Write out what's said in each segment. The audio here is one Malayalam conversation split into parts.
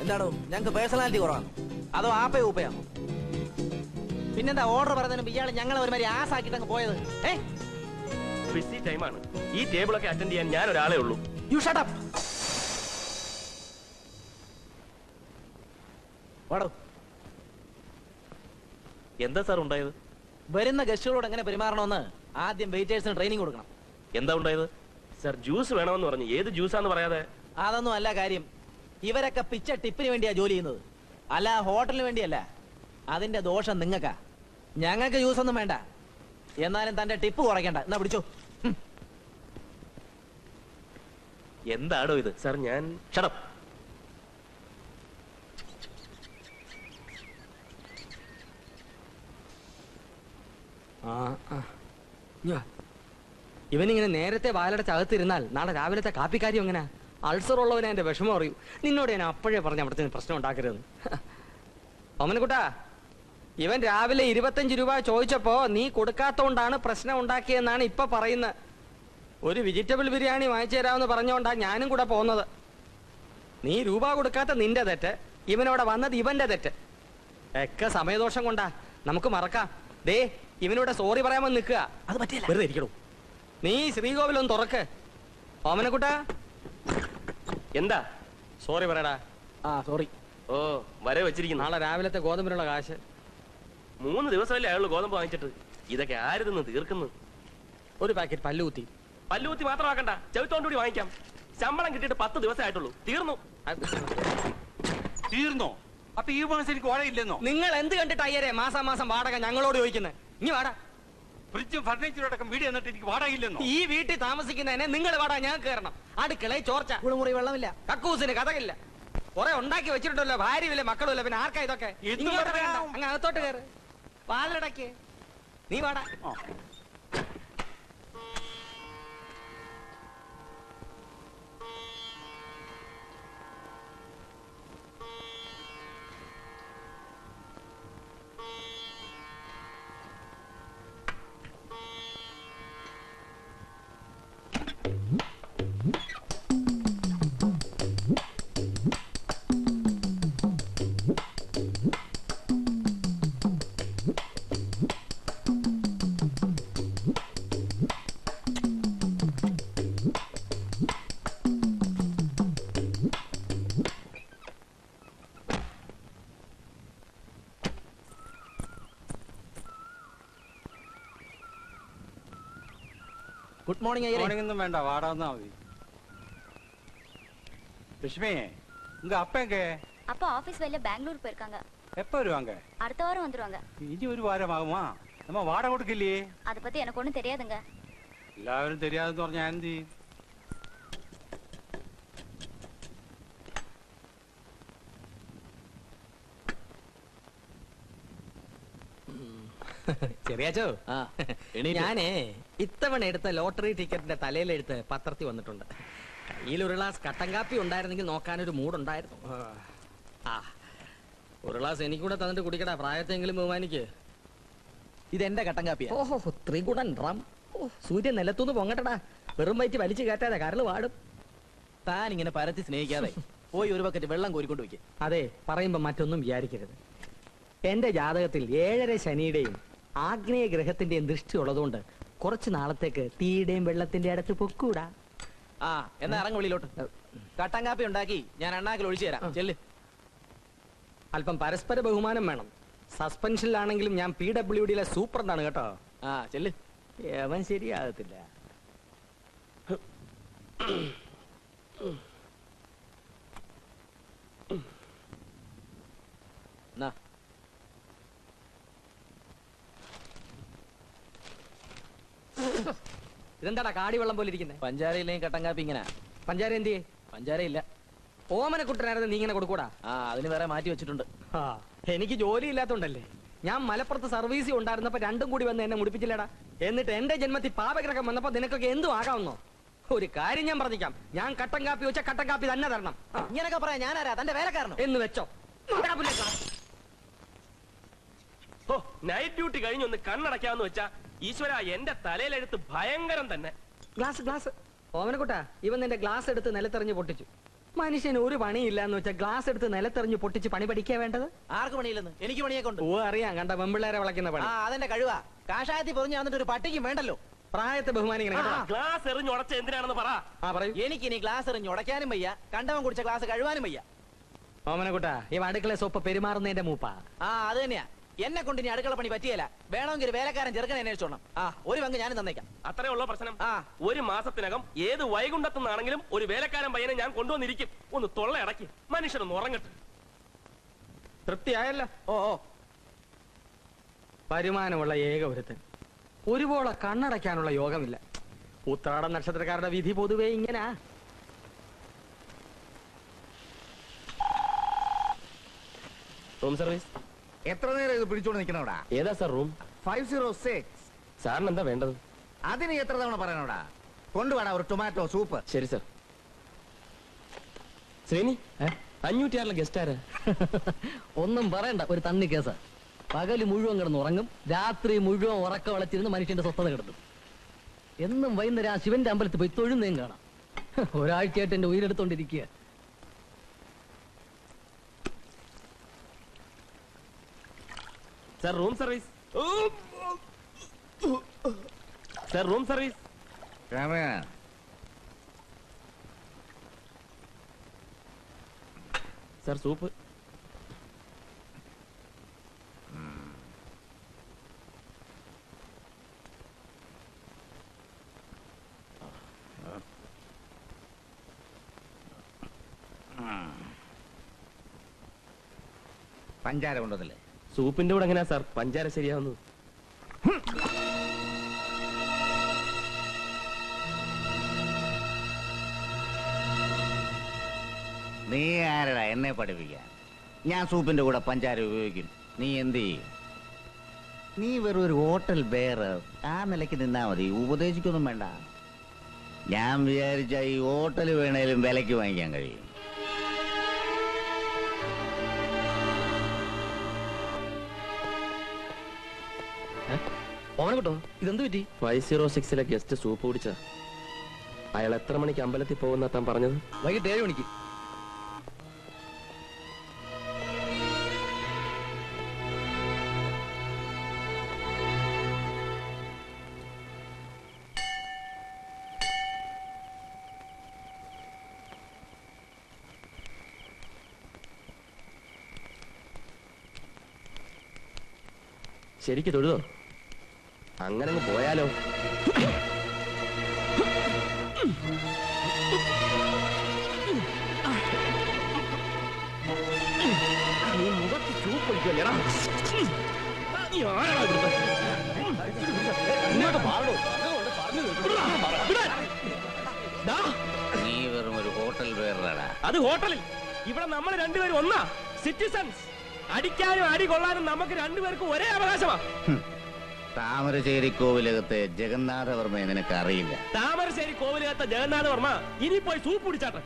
എന്താണോ ഞങ്ങൾക്ക് പേഴ്സണാലിറ്റി കുറവാണ്, അതോ ആപ്പേ ഊപ്പയാണോ? പിന്നെന്താ ഓർഡർ പറഞ്ഞതിനും ഇയാൾ ഞങ്ങളെ ഒരുമാതിരി ആസാക്കിട്ടങ്ങ് പോയത്? ബിസി ടൈമാണ്. ഈ ടേബിളൊക്കെ അറ്റൻഡ് ചെയ്യാൻ ഞാൻ ഒരാളേ ഉള്ളൂ. You shut up. വാടോ. എന്താ സാർ ഉണ്ടായത്? വരുന്ന ഗസ്റ്റുകളോട് എങ്ങനെ പെരുമാറണമെന്ന് ആദ്യം വെയിറ്റേഴ്സിന് ട്രെയിനിങ് കൊടുക്കണം. എന്താ ഉണ്ടായത്? സാർ ജ്യൂസ് വേണമെന്ന് പറഞ്ഞു. ഏത് ജ്യൂസാന്ന് പറയാതെ? അതൊന്നും അല്ല കാര്യം. ഇവരൊക്കെ പിച്ച ടിപ്പിന് വേണ്ടിയാ ജോലി ചെയ്യുന്നത്, അല്ല ഹോട്ടലിന് വേണ്ടിയല്ല. അതിന്റെ ദോഷം നിങ്ങൾക്കാ. ഞങ്ങൾക്ക് ജ്യൂസ് ഒന്നും വേണ്ട. എന്നാലും തന്റെ ടിപ്പ് കുറയ്ക്കണ്ട. എന്നാ പിടിച്ചോ. എന്താണോ ഇത്? സാർ ഞാൻ ഷടപ്പ്. ഇവനിങ്ങനെ നേരത്തെ വാലടച്ച് അകത്തിരുന്നാൽ നാളെ രാവിലത്തെ കാപ്പിക്കാര്യം എങ്ങനെ? അൾസർ ഉള്ളവനെ എന്റെ വിഷമം അറിയൂ. നിന്നോട് ഞാൻ അപ്പോഴേ പറഞ്ഞ അവിടുത്തെ പ്രശ്നം ഉണ്ടാക്കരുത്. ഓമനക്കുട്ടാ, ഇവൻ രാവിലെ 25 രൂപ ചോദിച്ചപ്പോ നീ കൊടുക്കാത്തോണ്ടാണ് പ്രശ്നം ഉണ്ടാക്കിയെന്നാണ് ഇപ്പൊ പറയുന്നത്. ഒരു വെജിറ്റബിൾ ബിരിയാണി വാങ്ങിച്ചു തരാമെന്ന് പറഞ്ഞോണ്ടാ ഞാനും കൂടെ പോകുന്നത്. നീ രൂപ കൊടുക്കാത്ത നിന്റെ തെറ്റ്, ഇവനോടെ വന്നത് ഇവന്റെ തെറ്റ്. ഒക്കെ സമയദോഷം കൊണ്ടാ. നമുക്ക് മറക്കാം. ദേ ഇവനോട് സോറി പറയാമെന്ന് നിൽക്കുക. അത് പറ്റില്ല. വെറുതെ ഇരിക്കണു. നീ ശ്രീകോവിലൊന്ന് തുറക്ക്. ഓമനക്കുട്ടാ, എന്താ? സോറി പറയടാ. സോറി. ഓ, വരെ വെച്ചിരിക്കുന്നു. നാളെ രാവിലത്തെ ഗോതമ്പിനുള്ള കാശ്. 3 ദിവസമല്ലേ അയാള് ഗോതമ്പ് വാങ്ങിച്ചിട്ട്. ഇതൊക്കെ ആര് തിന്ന് തീർക്കുന്നു? ഒരു പാക്കറ്റ് പല്ലുകുത്തി. പല്ലുകുത്തി മാത്രമാക്കണ്ട, ചെവിത്തോണ്ടുകൂടി വാങ്ങിക്കാം. ശമ്പളം കിട്ടിയിട്ട് 10 ദിവസമേ ആയിട്ടുള്ളൂ. തീർന്നോ? അപ്പൊ ഈ മാസം എനിക്ക് വാടകയില്ലെന്നോ? നിങ്ങൾ എന്ത് കണ്ടിട്ട് അയ്യരെ മാസം വാടക ഞങ്ങളോട് ചോദിക്കുന്നത്? ഇനി വാടാ. ഫ്രിഡ്ജും ഫർണിച്ചറോടൊക്കെ വീട് എന്നിട്ട് എനിക്ക് വാടകയില്ലെന്നോ? ഈ വീട്ടിൽ താമസിക്കുന്നതിനെ നിങ്ങൾ വാടാ, ഞാൻ കയറണം. അടുക്കളയിൽ ചോർച്ച, കുളിമുറി വെള്ളമില്ല, കക്കൂസിന് കഥകില്ല. കുറെ ഉണ്ടാക്കി വെച്ചിട്ടുണ്ടല്ലോ, ഭാര്യയില്ല മക്കളുമില്ല, പിന്നെ ആർക്കാ ഇതൊക്കെ? അങ്ങ് അകത്തോട്ട് കയറ്, വാലടക്ക്. നീ വാടാ. Good morning. മോർണിംഗ് ഒന്നും വേണ്ട, വാടാന്നാ മതി. லட்சுமி, உங்க அப்பா எங்க? அப்பா ஆபீஸ் வேலையில பெங்களூர் போயிருக்காங்க. எப்ப வருவாங்க? அடுத்த வாரம் வந்துருவாங்க. இனி ஒரு வாரம் ஆகுமா? நம்ம வாடகை கொடுக்கலையே. அத பத்தி எனக்கு ஒண்ணும் தெரியாதுங்க. எல்லாரும் தெரியாதுன்னு പറഞ്ഞാ എന്ത്? ചെറിയാച്ചോ, ഞാനേ ഇത്തവണ എടുത്ത ലോട്ടറി ടിക്കറ്റിന്റെ തലയിലെടുത്ത് പത്രത്തിൽ വന്നിട്ടുണ്ട്. കയ്യിൽ ഒരു ഗ്ലാസ് കട്ടൻ കാപ്പി ഉണ്ടായിരുന്നെങ്കിൽ നോക്കാനൊരു മൂടുണ്ടായിരുന്നു. ഒരു ഗ്ലാസ് എനിക്കൂടെ തന്നിട്ട് കുടിക്കടാ, പ്രായത്തെങ്കിലും ബഹുമാനിക്ക്. ഇതെന്റെ കട്ടൻ കാപ്പിയാ. ഓഹോ, ത്രിഗുണൻ റം. സൂര്യൻ നിലത്തുനിന്ന് പൊങ്ങട്ടടാ, വെറും വയറ്റി വലിച്ചു കയറ്റാതെ കരള് വാടും. താൻ ഇങ്ങനെ പരത്തി സ്നേഹിക്കാതെ പോയി ഒരു ബക്കറ്റ് വെള്ളം കോരിക്കൊണ്ട് വയ്ക്കും. അതെ, പറയുമ്പോ മറ്റൊന്നും വിചാരിക്കരുത്. എന്റെ ജാതകത്തിൽ 7 ശനിയുടെയും ആഗ്നേയ ഗ്രഹത്തിന്റെയും ദൃഷ്ടി ഉള്ളതുകൊണ്ട് കുറച്ച് നാളത്തേക്ക് തീയുടെയും വെള്ളത്തിന്റെ അടുത്ത് പൊക്കൂടാ. എന്നാ ഇറങ്ങ വെളിയിലോട്ട്. കട്ടൻ കാപ്പി ഉണ്ടാക്കി ഞാൻ അണ്ണാക്കിൽ ഒഴിച്ചു തരാം. ചെല്ല്. അല്പം പരസ്പര ബഹുമാനം വേണം. സസ്പെൻഷനിലാണെങ്കിലും ഞാൻ PWDയിലെ സൂപ്രണ്ടാണ് കേട്ടോ. ചെല്ല്. അവൻ ശരിയാകത്തില്ല. ഇതെന്താടാ കാടി വെള്ളം പോലെ ഇരിക്കുന്നത്? പഞ്ചാരയില്ലെങ്കിൽ കട്ടൻ കാപ്പി ഇങ്ങനെ. പഞ്ചാര എന്തിയെ? പഞ്ചാര ഇല്ല. ഓമനക്കുട്ടനായിരുന്നു നീ ഇങ്ങനെ കൊടുക്കൂടാ? അതിന് വേറെ മാറ്റി വെച്ചിട്ടുണ്ട്. എനിക്ക് ജോലി ഇല്ലാത്തോണ്ടല്ലേ. ഞാൻ മലപ്പുറത്ത് സർവീസിൽ ഉണ്ടായിരുന്നപ്പോ രണ്ടും കൂടി വന്ന് എന്നെ മുടിപ്പിച്ചില്ലടാ. എന്നിട്ട് എന്റെ ജന്മത്തിൽ പാപഗ്രഹം വന്നപ്പോ നിനക്കൊക്കെ എന്തും ആകാവുന്നോ? ഒരു കാര്യം ഞാൻ പറഞ്ഞിക്കാം, ഞാൻ കട്ടൻ കാപ്പി വെച്ചാൽ കട്ടൻ കാപ്പി തന്നെ തരണം. ഇങ്ങനൊക്കെ പറയാം ഞാനാരാ? തന്റെ വേലക്കാരനോ എന്ന് വെച്ചോ. നൈറ്റ് ഡ്യൂട്ടി കഴിഞ്ഞൊന്ന് കണ്ണടക്കാന്ന് വെച്ചാ ഈശ്വര, എന്റെ തലയിലെടുത്ത് ഭയങ്കരം തന്നെ. Glass glass. ഓമനക്കുട്ടാ, ഇവൻ നിന്റെ ഗ്ലാസ് എടുത്ത് നിലത്തെറിഞ്ഞ് പൊട്ടിച്ചു. മനുഷ്യന് ഒരു പണിയില്ല എന്ന് വെച്ചാൽ ഗ്ലാസ് എടുത്ത് നിലത്തെറിഞ്ഞ് പൊട്ടിച്ച് പണി പഠിക്കാ വേണ്ടത്? ആർക്ക് പണിയില്ലെന്ന്? എനിക്ക് പണിയൊക്കെ ഉണ്ട്. ഓ അറിയാം, കണ്ട പെമ്പിള്ളേരെ വളയ്ക്കുന്ന പണി. അതെന്റെ കഴിവാ. കാഷായത്തിൽ പൊറിഞ്ഞു വന്നിട്ട് ഒരു പട്ടിക്കും വേണ്ടല്ലോ. പ്രായത്തെ ബഹുമാനിക്കണം കേട്ടോ. ഗ്ലാസ് എറിഞ്ഞ് ഉടച്ച എന്തിനാണെന്ന് പറ. പറയൂ. എനിക്കിനി ഗ്ലാസ് എറിഞ്ഞ് ഉടയ്ക്കാനും വയ്യ, കണ്ടവൻ കുടിച്ച ഗ്ലാസ് കഴുവാനും വയ്യ. ഓമനക്കുട്ടാ, ഇവ അടുക്കള സോപ്പ് പെരുമാറുന്നതിന്റെ മൂപ്പാ. അത് തന്നെയാ. എന്നെ കൊണ്ട് ഇനി അടുക്കള പണി പറ്റിയല്ല. വേണമെങ്കിൽ ഒരു വേലക്കാരൻ ചെറുക്കനെ അന്വേഷിച്ചോണം. ഒരു പങ്ക് ഞാനും തന്നേക്കാം. അത്രേ ഉള്ള പ്രശ്നം. ഒരു മാസത്തിനകം ഏത് വൈകുണ്ഠത്തുനിന്നാണെങ്കിലും ഒരു വേലക്കാരൻ പയ്യനെ ഞാൻ കൊണ്ടുവന്നിരിക്കും. ഒന്ന് തൊള്ള അടക്കി മനുഷ്യനൊന്ന് ഉറങ്ങട്ടെ. തൃപ്തിയായല്ലോ. ഓ വരുമാനമുള്ള ഏക ഒരുത്തൻ, ഒരുപോലെ കണ്ണടയ്ക്കാനുള്ള യോഗമില്ല. ഉത്രാട നക്ഷത്രക്കാരുടെ വിധി പൊതുവേ ഇങ്ങനാ. Room service. എത്ര നേരം ഇത് പിടിച്ചോണ്ട് നിൽക്കണോടാ? ഏതാ സാർ റൂം? 506. സാറിന് എന്താ വേണ്ടത്? അതിന് എത്ര തവണ പറയണോടാ? കൊണ്ടുപോടാ ഒരു ടൊമാറ്റോ സൂപ്പ്. ശരി സാർ. ശ്രീനി, 506 ഗസ്റ്റ് ആരാ? ഒന്നും പറയണ്ട, ഒരു തണ്ണി കേസാ. പകല് മുഴുവൻ കിടന്ന് ഉറങ്ങും, രാത്രി മുഴുവൻ ഉറക്കം വളച്ചിരുന്ന് മനുഷ്യന്റെ സ്വസ്ഥത കിടത്തും. എന്നും വൈകുന്നേരം ആ ശിവന്റെ അമ്പലത്തിൽ പോയി തൊഴുന്നേം കാണാം. ഒരാഴ്ചയായിട്ട് എന്റെ ഉയരെടുത്തോണ്ടിരിക്കുക. Sir room service. Sir room service. Sir soup. പഞ്ചാര കൊണ്ടതല്ലേ? സൂപ്പിന്റെ കൂടെ എങ്ങനെയാ സാർ പഞ്ചാര ശരിയാവുന്നത്? നീ ആരടാ എന്നെ പഠിപ്പിക്കാൻ? ഞാൻ സൂപ്പിന്റെ കൂടെ പഞ്ചാര ഉപയോഗിക്കും. നീ എന്ത് ചെയ്യും? നീ വെറും ഒരു ഹോട്ടൽ ബെയറർ. ആ നിലയ്ക്ക് നിന്നാ മതി, ഉപദേശിക്കൊന്നും വേണ്ട. ഞാൻ വിചാരിച്ച ഈ ഹോട്ടൽ വേണേലും വിലയ്ക്ക് വാങ്ങിക്കാൻ കഴിയും. ഓമനക്കുട്ടോ, ഇതെന്ത് പറ്റി? 506 ഗസ്റ്റ് സൂപ്പ് കുടിച്ച അയാൾ എത്ര മണിക്ക് അമ്പലത്തിൽ പോകുന്ന താൻ പറഞ്ഞത്? വൈകിട്ട് 7 മണിക്ക്. ശരിക്ക് തൊഴുതോ? അങ്ങനെ അങ്ങ് പോയാലോ? നീ മുഖത്ത് ചൂപ്പ് ഒഴിക്കല്ലേടാ? നീ ആരാ ഇവിടുത്തെ? നീ വെറും ഒരു ഹോട്ടൽ ബെയറാടാ. അത് ഹോട്ടലിൽ. ഇവിടെ നമ്മൾ രണ്ടുപേരും ഒന്നാ, സിറ്റിസൺസ്. അടിക്കാനും അടി കൊള്ളാനും നമുക്ക് രണ്ടുപേർക്കും ഒരേ അവകാശമാ. താമരശ്ശേരി കോവിലകത്തെ ജഗന്നാഥവർമ്മയെ നിനക്ക് അറിയില്ല. താമരശ്ശേരി കോവിലകത്തെ ജഗന്നാഥവർമ്മ ഇനി പോയി സൂപ്പ് കുടിച്ചാട്ടെ.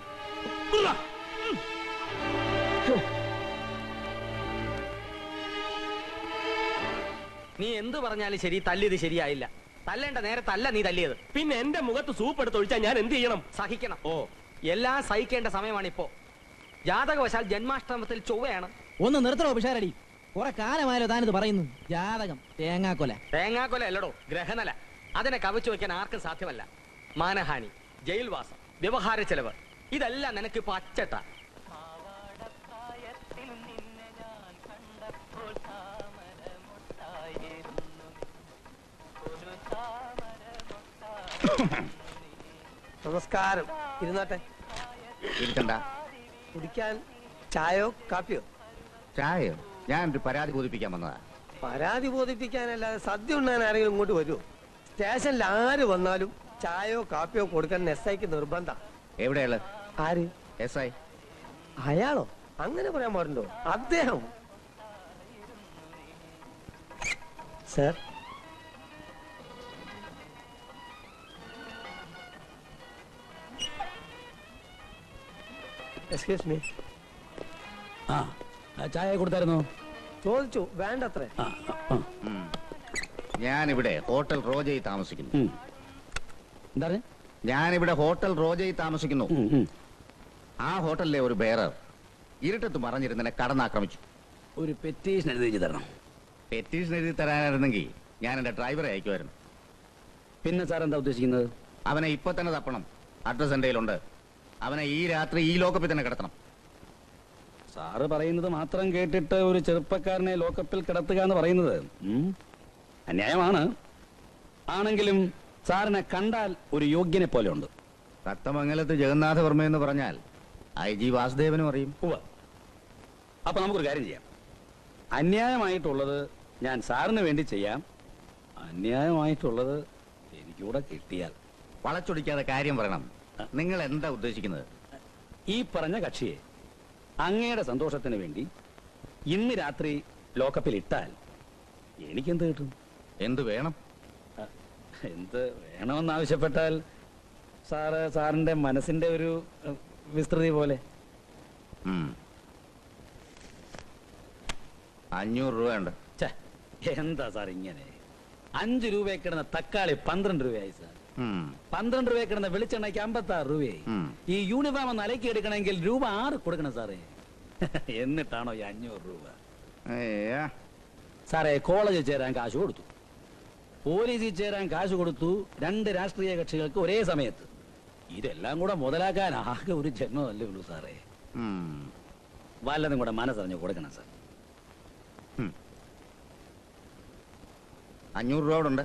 നീ എന്ത് പറഞ്ഞാലും ശരി, തല്ലിയത് ശരിയായില്ല. തല്ലേണ്ട നേരത്തല്ല നീ തല്ലിയത്. പിന്നെ എന്റെ മുഖത്ത് സൂപ്പ് എടുത്ത് ഒഴിച്ചാൽ ഞാൻ എന്ത് ചെയ്യണം? സഹിക്കണം. എല്ലാം സഹിക്കേണ്ട സമയമാണിപ്പോ. ജാതകവശാൽ ജന്മാഷ്ടമത്തിൽ ചൊവ്വയാണ്. ഒന്ന് നിർത്തണോ പിഷാരടി? കുറെ കാലമായാലോ താനിത് പറയുന്നു. ജാതകം, തേങ്ങാക്കൊല. തേങ്ങാക്കൊല അല്ലടോ, ഗ്രഹനല. അതിനെ കവച്ചു വയ്ക്കാൻ ആർക്കും സാധ്യമല്ല. മാനഹാനി, ജയിൽവാസം, വ്യവഹാര ചെലവ്, ഇതെല്ലാം നിനക്കിപ്പോ അച്ചട്ട. നമസ്കാരം. ഇരുന്നാട്ടെ. ഇരിക്കണ്ട. കുടിക്കാൻ ചായയോ കാപ്പിയോ? ചായയോ? ഞാനൊരു പരാതി ബോധിപ്പിക്കാൻ വന്നതാ. പരാതി ബോധിപ്പിക്കാനല്ലാതെ സദ്യ ഉണ്ണാൻ ആരെങ്കിലും ഇങ്ങോട്ട് വരുമോ? സ്റ്റേഷനിൽ ആര് വന്നാലും ചായയോ കാപ്പിയോ കൊടുക്കാൻ SIക്ക് നിർബന്ധ. എവിടെയുള്ള? ആര്? SI. അയാളോ? അങ്ങനെ പറയാൻ പാടുണ്ടോ? അദ്ദേഹം. Sir, excuse me. ചായ കൊടുത്തായിരുന്നോ? ചോദിച്ചു, വേണ്ടത്രേ. ഞാനിവിടെ ഹോട്ടൽ റോജയിൽ താമസിക്കുന്നു. എന്താണ്? ഞാനിവിടെ ഹോട്ടൽ റോജയിൽ താമസിക്കുന്നു. ആ ഹോട്ടലിലെ ഒരു ബേറർ ഇരുട്ടത്ത് മറഞ്ഞിരുന്നെ കടന്നാക്രമിച്ചു. ഒരു പെറ്റീഷൻ എഴുതി തരണം. പെറ്റീഷൻ എഴുതി തരാനായിരുന്നെങ്കിൽ ഞാൻ എന്റെ ഡ്രൈവറെ അയക്കുമായിരുന്നു. പിന്നെ സാർ എന്താ ഉദ്ദേശിക്കുന്നത്? അവനെ ഇപ്പൊ തന്നെ തപ്പണം. അഡ്രസ് എന്റെ കയ്യിലുണ്ട്. അവനെ ഈ രാത്രി ഈ ലോക്കപ്പിൽ തന്നെ കിടത്തണം. സാറ് പറയുന്നത് മാത്രം കേട്ടിട്ട് ഒരു ചെറുപ്പക്കാരനെ ലോക്കപ്പിൽ കിടത്തുക എന്ന് പറയുന്നത് അന്യായമാണ്. ആണെങ്കിലും സാറിനെ കണ്ടാൽ ഒരു യോഗ്യനെ പോലെ ഉണ്ട്. കത്തമംഗലത്ത് ജഗന്നാഥവർമ്മ എന്ന് പറഞ്ഞാൽ IG വാസുദേവനും അറിയും. അപ്പൊ നമുക്കൊരു കാര്യം ചെയ്യാം. അന്യായമായിട്ടുള്ളത് ഞാൻ സാറിന് വേണ്ടി ചെയ്യാം. അന്യായമായിട്ടുള്ളത് എനിക്കൂടെ കിട്ടിയാൽ. വളച്ചൊടിക്കാതെ കാര്യം പറയണം. നിങ്ങൾ എന്താ ഉദ്ദേശിക്കുന്നത്? ഈ പറഞ്ഞ കക്ഷിയെ അങ്ങയുടെ സന്തോഷത്തിന് വേണ്ടി ഇന്ന് രാത്രി ലോക്കപ്പിൽ ഇട്ടാൽ എനിക്കെന്ത് കിട്ടും? എന്ത് വേണം? എന്ത് വേണമെന്നാവശ്യപ്പെട്ടാൽ സാറിന്റെ മനസ്സിന്റെ ഒരു വിസ്തൃതി പോലെ. 500 രൂപ ഉണ്ട്. എന്താ സാർ ഇങ്ങനെ? 5 രൂപയിൽ കിടന്ന തക്കാളി 12 രൂപയായി സാർ. 12 രൂപയിൽ കിടന്ന വെളിച്ചെണ്ണയ്ക്ക് 56 രൂപയായി. ഈ യൂണിഫോം ഒന്ന് അലക്കി എടുക്കണമെങ്കിൽ രൂപ 6 കൊടുക്കണം സാറേ. എന്നിട്ടാണോ ഈ 500 രൂപ? സാറേ, കോളേജിൽ ചേരാൻ കാശ് കൊടുത്തു, പോലീസിൽ ചേരാൻ കാശ് കൊടുത്തു, 2 രാഷ്ട്രീയ കക്ഷികൾക്ക് ഒരേ സമയത്ത്. ഇതെല്ലാം കൂടെ മുതലാക്കാൻ ആകെ ഒരു ജന്മമല്ലേ ഉള്ളൂ സാറേ. വല്ലതും കൂടെ മനസ്സറിഞ്ഞ് കൊടുക്കണം സാർ. 500 രൂപ ഉണ്ട്.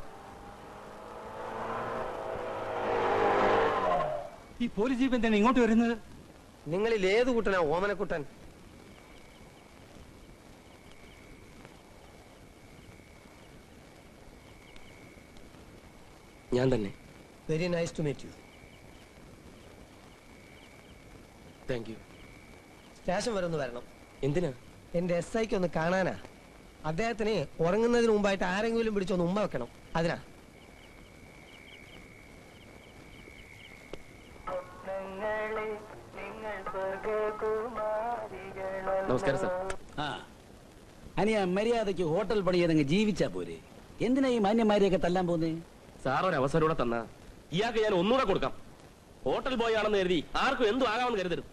ഈ പോലീസ് ജീപ്പ് എന്താണ് ഇങ്ങോട്ട് വരുന്നത്? നിങ്ങളിൽ ഏത് കുട്ടനാ ഓമനക്കുട്ടൻ? ഞാൻ തന്നെ. Very nice to meet you. Thank you. Station വരെ ഒന്ന് വരണം. എന്തിനാ? എന്റെ SI ഒന്ന് കാണാനാ. അദ്ദേഹത്തിന് ഉറങ്ങുന്നതിന് മുമ്പായിട്ട് ആരെങ്കിലും പിടിച്ചൊന്ന് ഉമ്മ വെക്കണം. അതിനാ. നമസ്കാരം സാർ. അനിയ മര്യാദയ്ക്ക് ഹോട്ടൽ പണി ചെയ്തങ്ങ് ജീവിച്ചാ പോരെ. എന്തിനാ ഈ മാന്യന്മാരെയൊക്കെ തല്ലാൻ പോന്നേ? സാർ ഒരു അവസരം കൂടെ തന്ന ഇയാൾക്ക് ഞാൻ ഒന്നുകൂടെ കൊടുക്കാം. ഹോട്ടൽ ബോയ് ആണെന്ന് കരുതി ആർക്കും എന്തും ആകാമെന്ന് കരുതരുത്.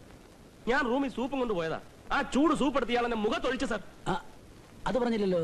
ഞാൻ റൂമിൽ സൂപ്പും കൊണ്ട് പോയതാ. ആ ചൂട് സൂപ്പ് എടുത്ത് ഇയാളെന്നെ മുഖത്തൊഴിച്ചു സാർ. അത് പറഞ്ഞില്ലല്ലോ.